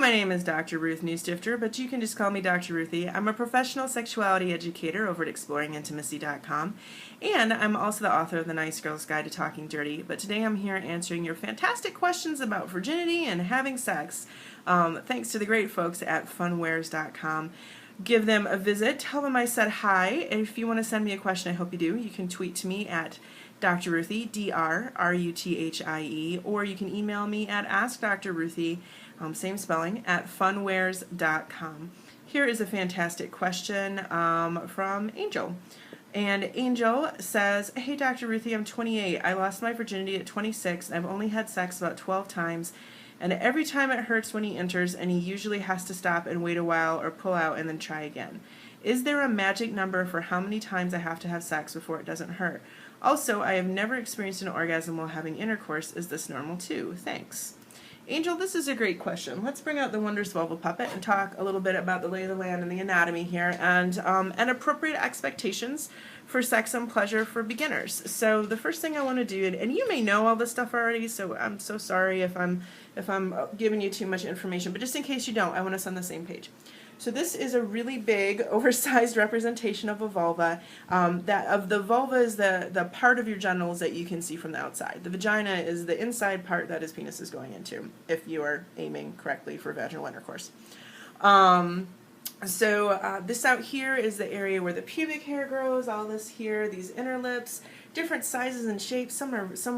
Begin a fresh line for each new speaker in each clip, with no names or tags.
my name is Dr. Ruth Newstifter, but you can just call me Dr. Ruthie. I'm a professional sexuality educator over at exploringintimacy.com, and I'm also the author of The Nice Girl's Guide to Talking Dirty. But today I'm here answering your fantastic questions about virginity and having sex, thanks to the great folks at funwares.com. Give them a visit. Tell them I said hi. And if you want to send me a question, I hope you do, you can tweet to me at Dr. Ruthie, D-R-R-U-T-H-I-E, or you can email me at AskDrRuthie, same spelling, at funwares.com. Here is a fantastic question from Angel. And Angel says, hey Dr. Ruthie, I'm 28. I lost my virginity at 26 and I've only had sex about 12 times. And every time it hurts when he enters, and he usually has to stop and wait a while or pull out and then try again. Is there a magic number for how many times I have to have sex before it doesn't hurt? Also, I have never experienced an orgasm while having intercourse. Is this normal too? Thanks. Angel, this is a great question. Let's bring out the Wondrous Vulva Puppet and talk a little bit about the lay of the land and the anatomy here, and appropriate expectations for sex and pleasure for beginners. So the first thing I want to do, and you may know all this stuff already, so I'm so sorry if I'm giving you too much information, but just in case you don't, I want us on the same page. So this is a really big, oversized representation of a vulva. The vulva is the part of your genitals that you can see from the outside. The vagina is the inside part that his penis is going into, if you are aiming correctly for vaginal intercourse. This out here is the area where the pubic hair grows, all this here, these inner lips, different sizes and shapes. Some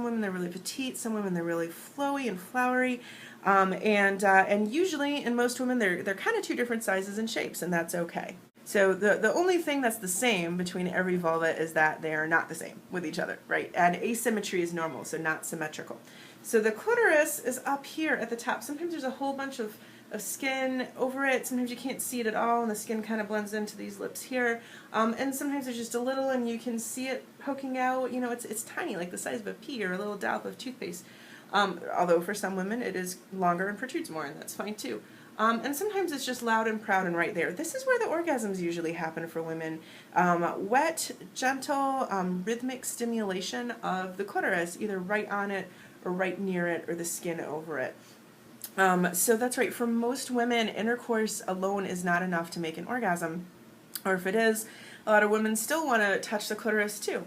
women they're really petite, some women they're really flowy and flowery. And usually in most women they're kind of two different sizes and shapes, and that's okay. So the only thing that's the same between every vulva is that they are not the same with each other, right? And asymmetry is normal, so not symmetrical. So the clitoris is up here at the top. Sometimes there's a whole bunch of skin over it. Sometimes you can't see it at all, and the skin kind of blends into these lips here. And sometimes there's just a little, and you can see it poking out. You know, it's tiny, like the size of a pea or a little dollop of toothpaste. Although for some women it is longer and protrudes more, and that's fine too. And sometimes it's just loud and proud and right there. This is where the orgasms usually happen for women. Wet, gentle, rhythmic stimulation of the clitoris, either right on it or right near it or the skin over it. So that's right, for most women, intercourse alone is not enough to make an orgasm. Or if it is, a lot of women still want to touch the clitoris too.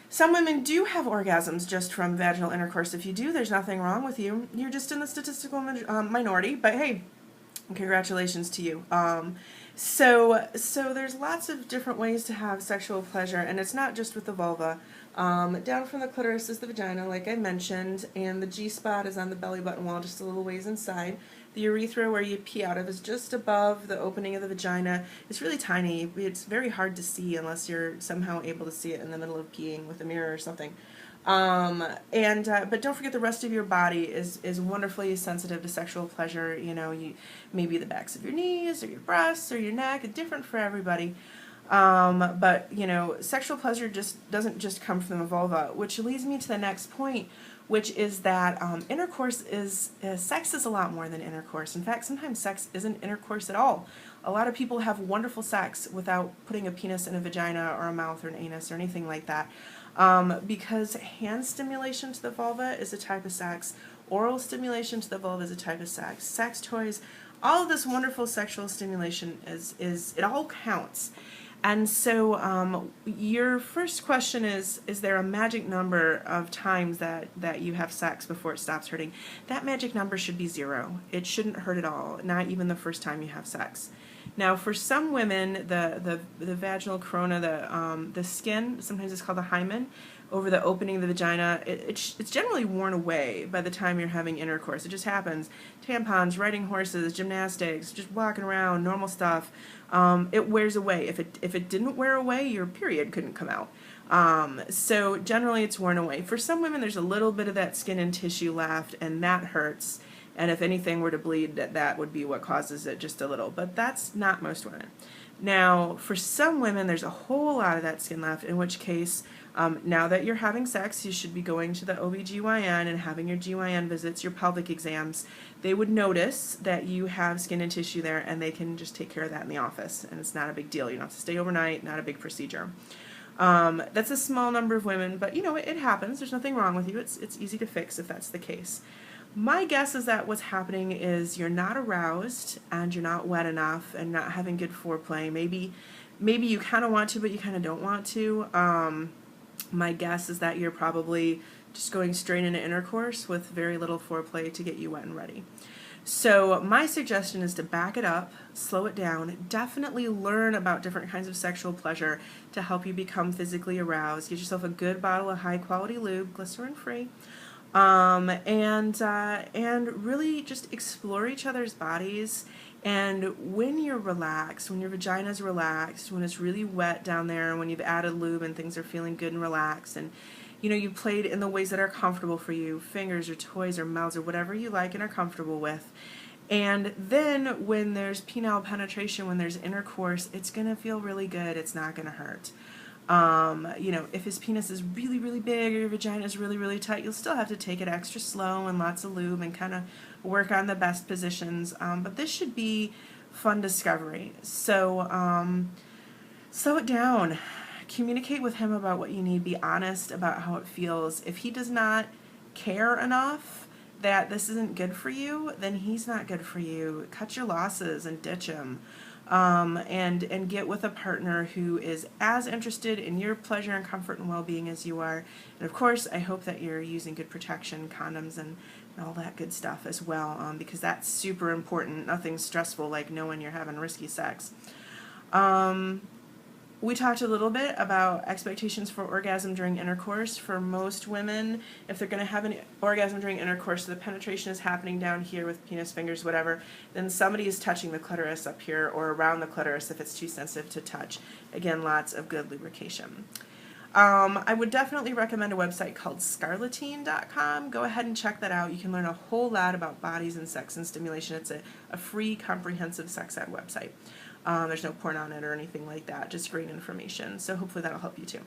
Some women do have orgasms just from vaginal intercourse. If you do, there's nothing wrong with you. You're just in the statistical minority, but hey, congratulations to you. So there's lots of different ways to have sexual pleasure, and it's not just with the vulva. Down from the clitoris is the vagina, like I mentioned, and the G-spot is on the belly button wall, just a little ways inside. The urethra, where you pee out of, is just above the opening of the vagina. It's really tiny. It's very hard to see unless you're somehow able to see it in the middle of peeing with a mirror or something. But don't forget the rest of your body is wonderfully sensitive to sexual pleasure. You know, maybe the backs of your knees or your breasts or your neck, different for everybody. But you know, sexual pleasure doesn't just come from the vulva, which leads me to the next point, which is that sex is a lot more than intercourse. In fact, sometimes sex isn't intercourse at all. A lot of people have wonderful sex without putting a penis in a vagina or a mouth or an anus or anything like that, because hand stimulation to the vulva is a type of sex, oral stimulation to the vulva is a type of sex, sex toys, all of this wonderful sexual stimulation it all counts. And so your first question is there a magic number of times that you have sex before it stops hurting? That magic number should be 0. It shouldn't hurt at all, not even the first time you have sex. Now, for some women, the vaginal corona, the skin, sometimes it's called the hymen, over the opening of the vagina, it's generally worn away by the time you're having intercourse. It just happens. Tampons, riding horses, gymnastics, just walking around, normal stuff. It wears away. If it didn't wear away, your period couldn't come out. So generally it's worn away. For some women, there's a little bit of that skin and tissue left, and that hurts. And if anything were to bleed, that would be what causes it, just a little. But that's not most women. Now, for some women, there's a whole lot of that skin left, in which case, now that you're having sex, you should be going to the OBGYN and having your GYN visits, your pelvic exams. They would notice that you have skin and tissue there, and they can just take care of that in the office. And it's not a big deal. You don't have to stay overnight, not a big procedure. That's a small number of women, but you know, it happens. There's nothing wrong with you. It's easy to fix if that's the case. My guess is that what's happening is you're not aroused and you're not wet enough and not having good foreplay. Maybe you kind of want to, but you kind of don't want to. My guess is that you're probably just going straight into intercourse with very little foreplay to get you wet and ready. So my suggestion is to back it up, slow it down, definitely learn about different kinds of sexual pleasure to help you become physically aroused. Get yourself a good bottle of high quality lube, glycerin free, and really just explore each other's bodies. And when you're relaxed, when your vagina's relaxed, when it's really wet down there, when you've added lube and things are feeling good and relaxed, and you played in the ways that are comfortable for you, fingers or toys or mouths or whatever you like and are comfortable with. And then when there's penile penetration, when there's intercourse, it's going to feel really good. It's not going to hurt. If his penis is really, really big or your vagina is really, really tight, you'll still have to take it extra slow and lots of lube and kind of work on the best positions. But this should be fun discovery. So slow it down. Communicate with him about what you need. Be honest about how it feels. If he does not care enough that this isn't good for you, then he's not good for you. Cut your losses and ditch him. And get with a partner who is as interested in your pleasure and comfort and well-being as you are. And of course, I hope that you're using good protection, condoms, and all that good stuff as well, because that's super important. Nothing stressful like knowing you're having risky sex. We talked a little bit about expectations for orgasm during intercourse. For most women, if they're going to have an orgasm during intercourse, so the penetration is happening down here with penis, fingers, whatever, then somebody is touching the clitoris up here or around the clitoris if it's too sensitive to touch. Again, lots of good lubrication. I would definitely recommend a website called scarletine.com. Go ahead and check that out. You can learn a whole lot about bodies and sex and stimulation. It's a free, comprehensive sex ed website. There's no porn on it or anything like that, just great information. So hopefully that'll help you too.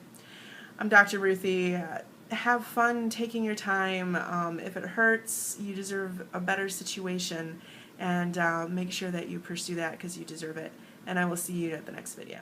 I'm Dr. Ruthie. Have fun taking your time. If it hurts, you deserve a better situation, and make sure that you pursue that because you deserve it. And I will see you at the next video.